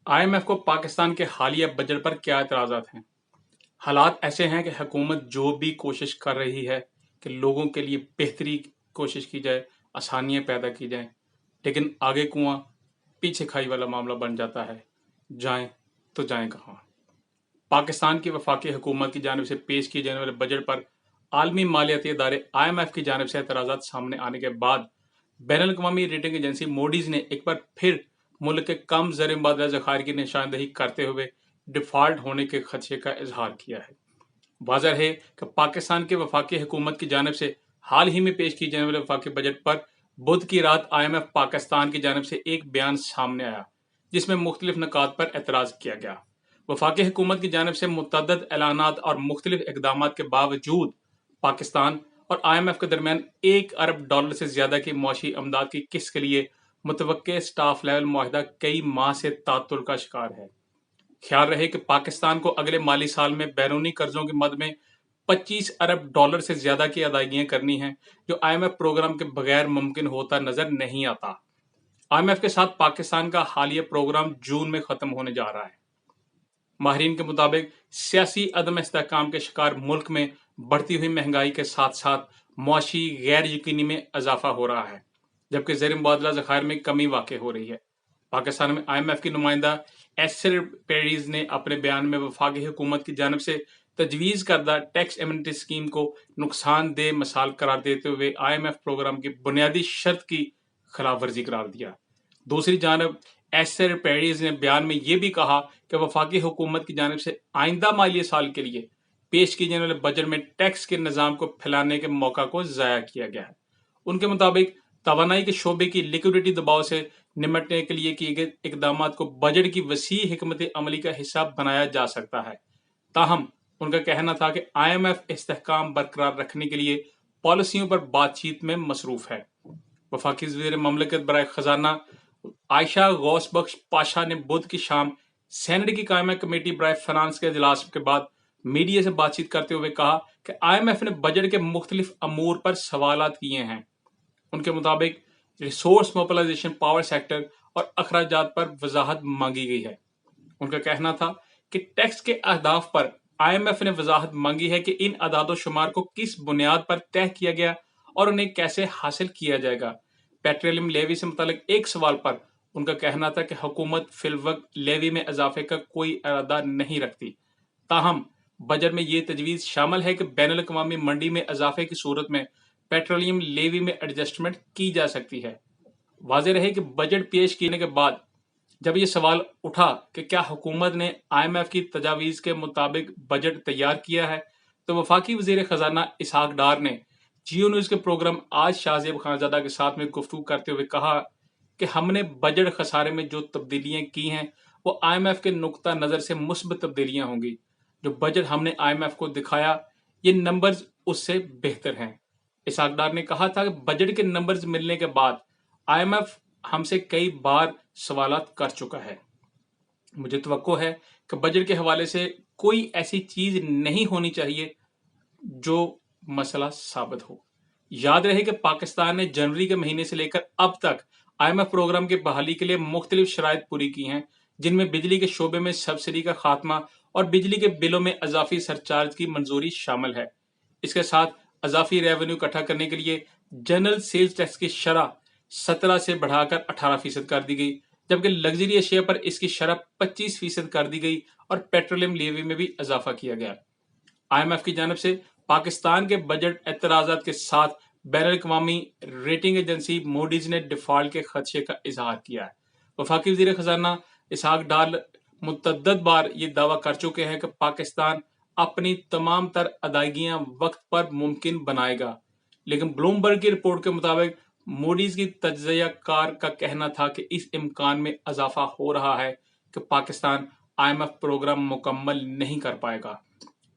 IMF को पाकिस्तान के हालिया बजट पर क्या एतराज़ात हैं? हालात ऐसे हैं कि हुकूमत जो भी कोशिश कर रही है कि लोगों के लिए बेहतरी कोशिश की जाए, आसानियाँ पैदा की जाएँ, लेकिन आगे कुआँ पीछे खाई वाला मामला बन जाता है। जाएँ तो जाएँ कहाँ? पाकिस्तान की वफाकी हुकूमत की जानिब से पेश किए जाने वाले बजट पर आलमी मालियाती इदारे IMF की जानिब से एतराज़ात सामने आने के बाद बैनुल अक़वामी रेटिंग एजेंसी मूडीज़ ने एक बार फिर मुल्क के कम ज़र मुबादला ज़खायर की निशानदही करते हुए डिफ़ॉल्ट होने के खदशे का इजहार किया है। वाज़ह है कि पाकिस्तान की वफाकी हुकूमत की जानिब से हाल ही में पेश किए जाने वाले वफाकी बजट पर बुध की रात IMF पाकिस्तान की जानिब से एक बयान सामने आया, जिसमें मुख्तलिफ नुकात पर एतराज़ किया गया। वफाकी हुकूमत की जानिब से मुतअद्दिद ऐलानात और मुख्तलिफ इक़दामात के बावजूद पाकिस्तान और IMF के दरमियान $1 अरब से ज़्यादा की मुआशी अमदाद की किस्त के लिए मुतवक्के स्टाफ लेवल मुआहिदा कई माह से तातुर का शिकार है। ख्याल रहे कि पाकिस्तान को अगले माली साल में बैरूनी कर्जों की मद में $25 अरब से ज्यादा की अदायगियां करनी हैं, जो IMF प्रोग्राम के बगैर मुमकिन होता नजर नहीं आता। IMF के साथ पाकिस्तान का हालिया प्रोग्राम जून में खत्म होने जा रहा है। माहिरीन के मुताबिक सियासी अदम इस्तेहकाम के शिकार मुल्क में बढ़ती हुई महंगाई के साथ साथ मुआशी गैर यकीनी में इजाफा हो रहा है, जबकि ज़र मुबादला ज़खायर में कमी वाक़ हो रही है। पाकिस्तान में IMF की नुमाइंदा एसर पेरीज ने अपने बयान में वफाकी हुकूमत की जानिब से तजवीज़ करदा टैक्स एमिनिटी स्कीम को नुकसानदेह मिसाल करार देते हुए IMF प्रोग्राम की बुनियादी शर्त की खिलाफ वर्जी करार दिया। दूसरी जानब एसर पेरीज ने बयान में यह भी कहा कि वफाकी हुकूमत की जानिब से आइंदा माली साल के लिए पेश किए जाने वाले बजट में टैक्स के निज़ाम को फैलाने के मौका को ज़ाया किया गया है। उनके मुताबिक तवानाई के शोबे की लिक्विडिटी दबाव से निमटने के लिए किए गए इकदाम को बजट की वसी हिकमत अमली का हिस्सा बनाया जा सकता है। ताहम उनका कहना था कि IMF इस्तेहकाम बरकरार रखने के लिए पॉलिसियों पर बातचीत में मसरूफ है। वफाकी वज़ीर ममलकत बराए खजाना आयशा गौस बख्श पाशा ने बुध की शाम सेनेट की कायमा कमेटी बराए फाइनेंस के इजलास के बाद मीडिया से बातचीत करते हुए कहा कि IMF ने बजट के मुख्तलिफ अमूर पर सवालात किए हैं। उनके मुताबिक रिसोर्स मोबिलाइजेशन, पावर सेक्टर और अखराजात पर वजाहत मांगी गई है। उनका कहना था कि टैक्स के अहदाफ पर IMF ने वजाहत मांगी है कि इन अदादो शुमार को किस बुनियाद पर तय किया गया और उन्हें कैसे हासिल किया जाएगा। पेट्रोलियम लेवी से मुतालिक एक सवाल पर उनका कहना था कि हुकूमत फिलवक्त लेवी में इजाफे का कोई इरादा नहीं रखती। ताहम बजट में ये तजवीज़ शामिल है कि बैनुल अक़वामी मंडी में इजाफे की सूरत में पेट्रोलियम लेवी में एडजस्टमेंट की जा सकती है। वाज़ेह रहे कि बजट पेश करने के बाद जब ये सवाल उठा कि क्या हुकूमत ने IMF की तजावीज़ के मुताबिक बजट तैयार किया है, तो वफाकी वज़ीर खजाना इसहाक डार ने जियो न्यूज़ के प्रोग्राम आज शाहज़ेब खानज़ादा के साथ में गुफ्तगू करते हुए कहा कि हमने बजट खसारे में जो तब्दीलियां की हैं वो IMF के नुक्ता नज़र से मुस्बत तब्दीलियां होंगी। जो बजट हमने IMF को दिखाया ये नंबर्स उससे बेहतर हैं। इसहाक डार ने कहा था कि बजट के नंबर्स मिलने के बाद IMF हमसे कई बार सवालात कर चुका है। मुझे तवक्को है कि बजट के हवाले से कोई ऐसी चीज नहीं होनी चाहिए जो मसला साबित हो। याद रहे कि पाकिस्तान ने जनवरी के महीने से लेकर अब तक IMF प्रोग्राम की बहाली के लिए मुख्तलिफ शराइत पूरी की हैं, जिनमें बिजली के शोबे में सब्सिडी का खात्मा और बिजली के बिलों में इजाफी सरचार्ज की मंजूरी शामिल है। इसके साथ इजाफी रेवेन्यू इकट्ठा करने के लिए जनरल सेल्स टैक्स की शरह 17 से बढ़ाकर 18% कर दी गई, जबकि लग्जरी अशिया पर इसकी शरह 25% कर दी गई और पेट्रोलियम लेवी में भी इजाफा किया गया। IMF की जानब से पाकिस्तान के बजट एतराज़ात के साथ बैनुल अक़वामी रेटिंग एजेंसी मूडीज ने डिफॉल्ट के खदशे का इजहार किया है। वफाकी वज़ीर खजाना इसहाक डार मुतअद्दिद बार ये दावा कर चुके हैं कि पाकिस्तान अपनी तमाम तर अदायगियां वक्त पर मुमकिन बनाएगा, लेकिन ब्लूमबर्ग की रिपोर्ट के मुताबिक मूडीज की तज्ज़िया कार का कहना था कि इस इम्कान में इजाफा हो रहा है कि पाकिस्तान IMF प्रोग्राम मुकम्मल नहीं कर पाएगा।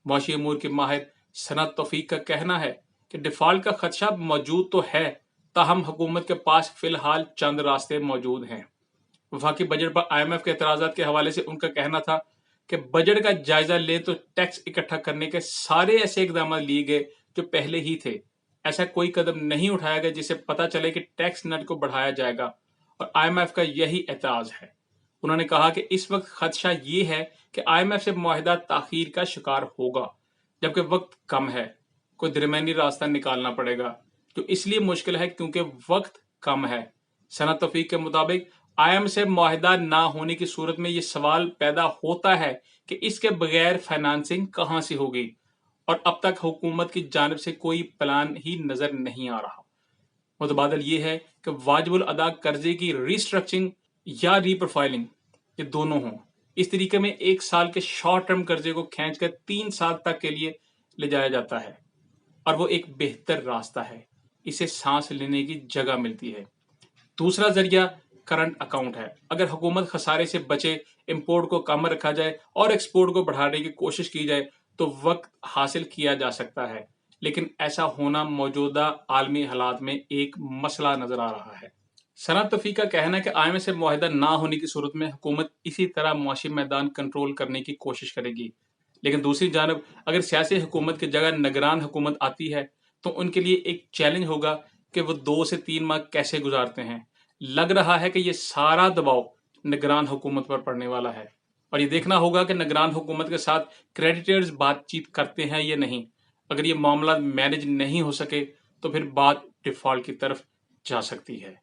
मुआशी अमूर के माहिर सनत तौफीक का कहना है कि डिफॉल्ट का खदशा मौजूद तो है, ताहम हुकूमत के पास फिलहाल चंद रास्ते मौजूद हैं। वफाकी बजट पर IMF के एतराज़ात के हवाले से उनका कहना था कि बजट का जायजा ले तो टैक्स इकट्ठा करने के सारे ऐसे इकदाम लिए गए जो पहले ही थे। ऐसा कोई कदम नहीं उठाया गया जिससे पता चले कि टैक्स नट को बढ़ाया जाएगा, और IMF का यही एतराज़ है। انہوں نے کہا کہ اس وقت خدشہ یہ ہے کہ IMF سے معاہدہ تاخیر کا شکار ہوگا جبکہ وقت کم ہے، کوئی درمیانی راستہ نکالنا پڑے گا جو اس لیے مشکل ہے کیونکہ وقت کم ہے۔ ثنا توفیق کے مطابق IMF سے معاہدہ نہ ہونے کی صورت میں یہ سوال پیدا ہوتا ہے کہ اس کے بغیر فائنانسنگ کہاں سے ہوگی، اور اب تک حکومت کی جانب سے کوئی پلان ہی نظر نہیں آ رہا۔ متبادل یہ ہے کہ واجب الادا قرضے کی ری اسٹرکچرنگ یا ری پروفائلنگ یہ دونوں ہوں۔ اس طریقے میں 1 سال کے شارٹ ٹرم قرضے کو کھینچ کر 3 سال تک کے لیے لے جایا جاتا ہے، اور وہ ایک بہتر راستہ ہے، اسے سانس لینے کی جگہ ملتی ہے۔ دوسرا ذریعہ کرنٹ اکاؤنٹ ہے۔ اگر حکومت خسارے سے بچے، امپورٹ کو کم رکھا جائے اور ایکسپورٹ کو بڑھانے کی کوشش کی جائے تو وقت حاصل کیا جا سکتا ہے، لیکن ایسا ہونا موجودہ عالمی حالات میں ایک مسئلہ نظر آ رہا ہے۔ ثنا توفیق کا کہنا ہے کہ IMF سے معاہدہ نہ ہونے کی صورت میں حکومت اسی طرح معاشی میدان کنٹرول کرنے کی کوشش کرے گی، لیکن دوسری جانب اگر سیاسی حکومت کی جگہ نگران حکومت آتی ہے تو ان کے لیے ایک چیلنج ہوگا کہ وہ 2 سے 3 ماہ کیسے گزارتے ہیں۔ لگ رہا ہے کہ یہ سارا دباؤ نگران حکومت پر پڑنے والا ہے، اور یہ دیکھنا ہوگا کہ نگران حکومت کے ساتھ کریڈیٹرز بات چیت کرتے ہیں یا نہیں۔ اگر یہ معاملات مینج نہیں ہو سکے تو پھر بات ڈیفالٹ کی طرف جا سکتی ہے۔